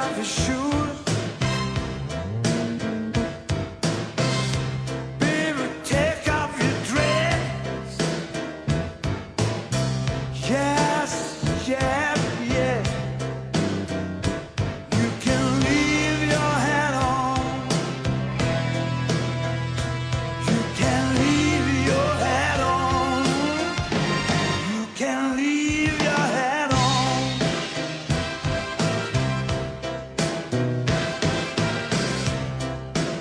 off your shoes. Baby, take off your dress. Yes, yeah, yeah. You can leave your hat on. You can leave your hat on. You can leave your hat on.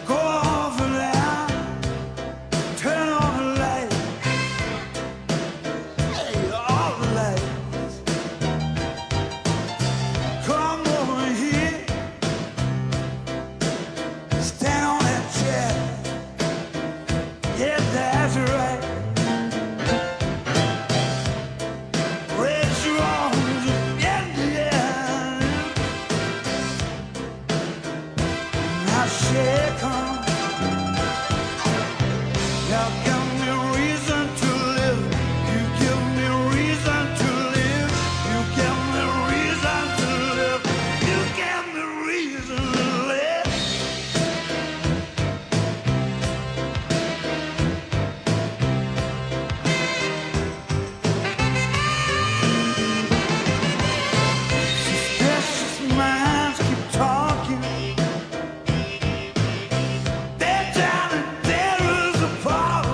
Go over there, turn on the light. Hey, all the lights. Come over here, stand on that chair. Yeah, that's right. Raise your arms, yeah, yeah. Now shake on. You give me reason to live. You give me reason to live. You give me reason to live. You give me reason to live. Suspicious minds keep talking. They're trying to tear us apart.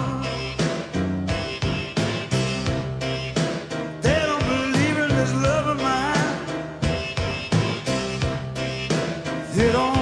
They don't believe in this love of mine. They don't